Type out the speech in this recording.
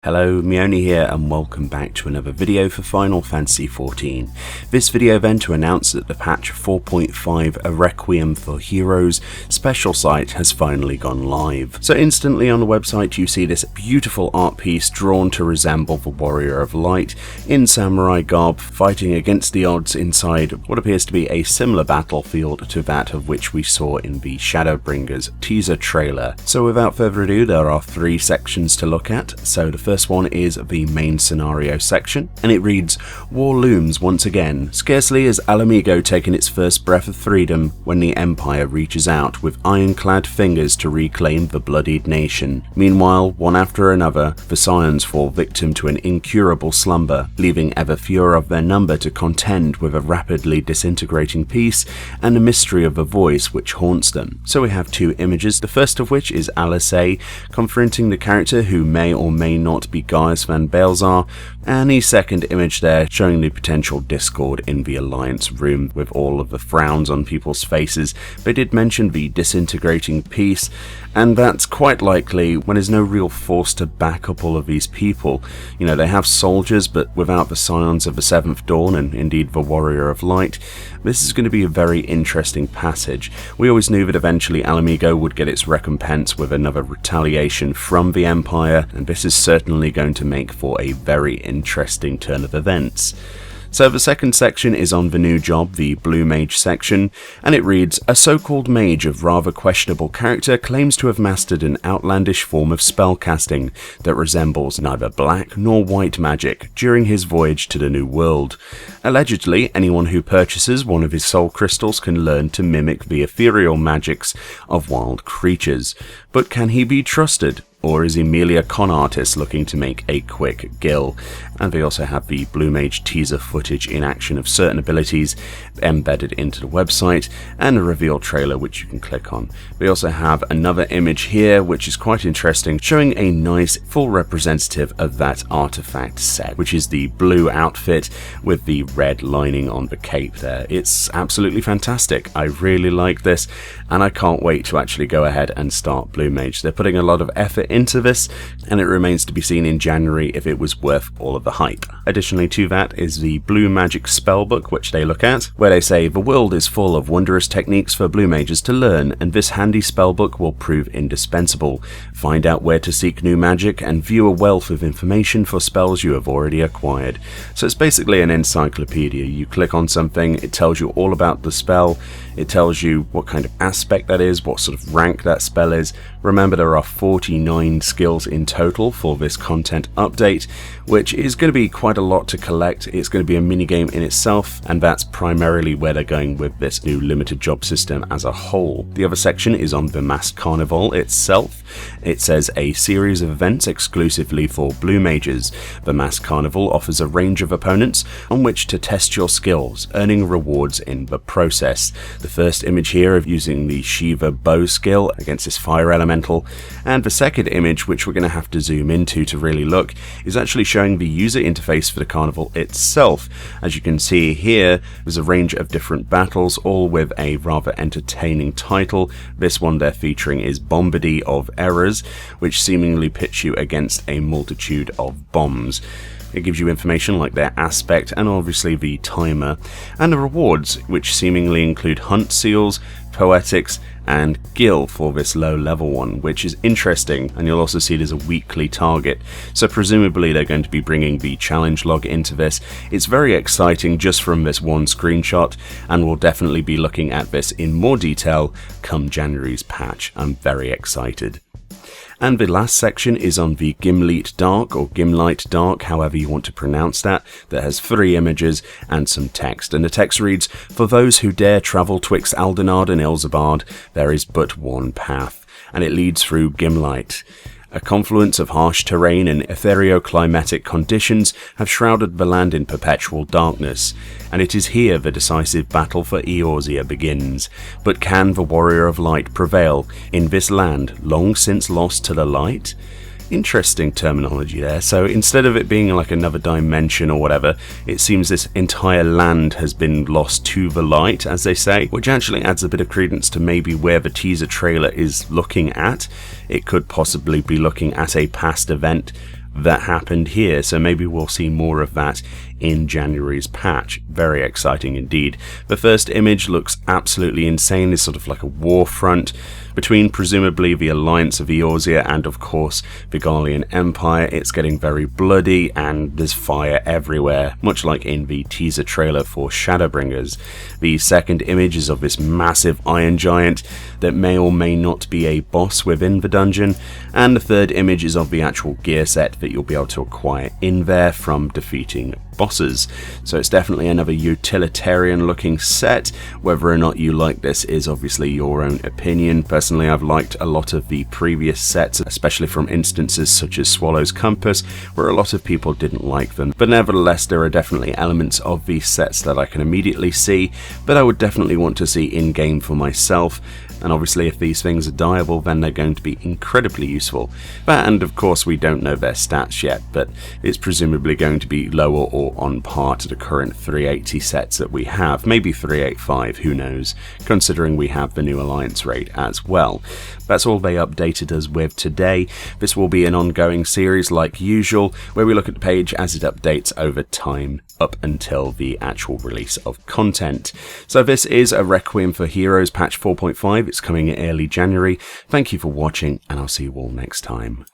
Hello, Meoni here and welcome back to another video for Final Fantasy XIV. This video event to announce that the patch 4.5 A Requiem for Heroes special site has finally gone live. So instantly on the website you see this beautiful art piece drawn to resemble the Warrior of Light in samurai garb fighting against the odds inside what appears to be a similar battlefield to that of which we saw in the Shadowbringers teaser trailer. So without further ado, there are 3 sections to look at. So the first one is the main scenario section, and it reads, "War looms once again. Scarcely has Alamigo taken its first breath of freedom when the Empire reaches out with ironclad fingers to reclaim the bloodied nation. Meanwhile, one after another, the Scions fall victim to an incurable slumber, leaving ever fewer of their number to contend with a rapidly disintegrating peace and the mystery of the voice which haunts them." So we have 2 images, the first of which is Alice confronting the character who may or may not be Gaius van Baelzar, and the second image there showing the potential discord in the Alliance room with all of the frowns on people's faces. They did mention the disintegrating peace, and that's quite likely when there's no real force to back up all of these people. You know, they have soldiers, but without the Scions of the Seventh Dawn and indeed the Warrior of Light, this is going to be a very interesting passage. We always knew that eventually Alamigo would get its recompense with another retaliation from the Empire, and this is certainly going to make for a very interesting turn of events. So the second section is on the new job, the Blue Mage section, and it reads, "A so-called mage of rather questionable character claims to have mastered an outlandish form of spellcasting that resembles neither black nor white magic during his voyage to the New World. Allegedly, anyone who purchases one of his soul crystals can learn to mimic the ethereal magics of wild creatures. But can he be trusted? Or is he merely a con artist looking to make a quick gill?" And they also have the Blue Mage teaser footage in action of certain abilities embedded into the website, and a reveal trailer which you can click on. We also have another image here which is quite interesting, showing a nice full representative of that artifact set, which is the blue outfit with the red lining on the cape there. It's absolutely fantastic. I really like this, and I can't wait to actually go ahead and start Blue Mage. They're putting a lot of effort into this, and it remains to be seen in January if it was worth all of the hype. Additionally to that is the Blue Magic Spellbook, which they look at, where they say, "The world is full of wondrous techniques for Blue Mages to learn, and this handy spellbook will prove indispensable. Find out where to seek new magic and view a wealth of information for spells you have already acquired." So it's basically an encyclopedia. You click on something, it tells you all about the spell, it tells you what kind of aspect that is, what sort of rank that spell is. Remember, there are 49 skills in total for this content update, which is going to be quite a lot to collect. It's going to be a minigame in itself, and that's primarily where they're going with this new limited job system as a whole. The other section is on the Masked Carnival itself. It says, "A series of events exclusively for Blue Mages. The Masked Carnival offers a range of opponents on which to test your skills, earning rewards in the process." The first image here of using the Shiva bow skill against this fire elemental, and the second image, which we're going to have to zoom into to really look, is actually showing the user interface for the carnival itself. As you can see here, there's a range of different battles, all with a rather entertaining title. This one they're featuring is Bombardee of Errors, which seemingly pits you against a multitude of bombs. It gives you information like their aspect and obviously the timer, and the rewards, which seemingly include hunt seals, poetics, and gil for this low level one, which is interesting, and you'll also see there's a weekly target, so presumably they're going to be bringing the challenge log into this. It's very exciting just from this one screenshot, and we'll definitely be looking at this in more detail come January's patch. I'm very excited. And the last section is on the Gimleet Dark, or Gimlight Dark, however you want to pronounce that has 3 images and some text. And the text reads, "For those who dare travel twixt Aldenard and Ilzabard, there is but one path, and it leads through Gimlight. A confluence of harsh terrain and ethereoclimatic conditions have shrouded the land in perpetual darkness, and it is here the decisive battle for Eorzea begins. But can the Warrior of Light prevail in this land long since lost to the light?" Interesting terminology there. So instead of it being like another dimension or whatever, it seems this entire land has been lost to the light, as they say, which actually adds a bit of credence to maybe where the teaser trailer is looking at. It could possibly be looking at a past event that happened here, so maybe we'll see more of that in January's patch. Very exciting indeed. The first image looks absolutely insane. It's sort of like a war front between presumably the Alliance of Eorzea and of course the Garlean Empire. It's getting very bloody and there's fire everywhere, much like in the teaser trailer for Shadowbringers. The second image is of this massive iron giant that may or may not be a boss within the dungeon, and the third image is of the actual gear set that you'll be able to acquire in there from defeating bosses. So it's definitely another utilitarian looking set. Whether or not you like this is obviously your own opinion. Personally, I've liked a lot of the previous sets, especially from instances such as Swallow's Compass, where a lot of people didn't like them. But nevertheless, there are definitely elements of these sets that I can immediately see, but I would definitely want to see in-game for myself. And obviously if these things are dyeable, then they're going to be incredibly useful. And of course we don't know their stats yet, but it's presumably going to be lower or on par to the current 380 sets that we have. Maybe 385, who knows, considering we have the new Alliance raid as well. That's all they updated us with today. This will be an ongoing series like usual, where we look at the page as it updates over time up until the actual release of content. So this is a Requiem for Heroes patch 4.5. It's coming in early January. Thank you for watching, and I'll see you all next time.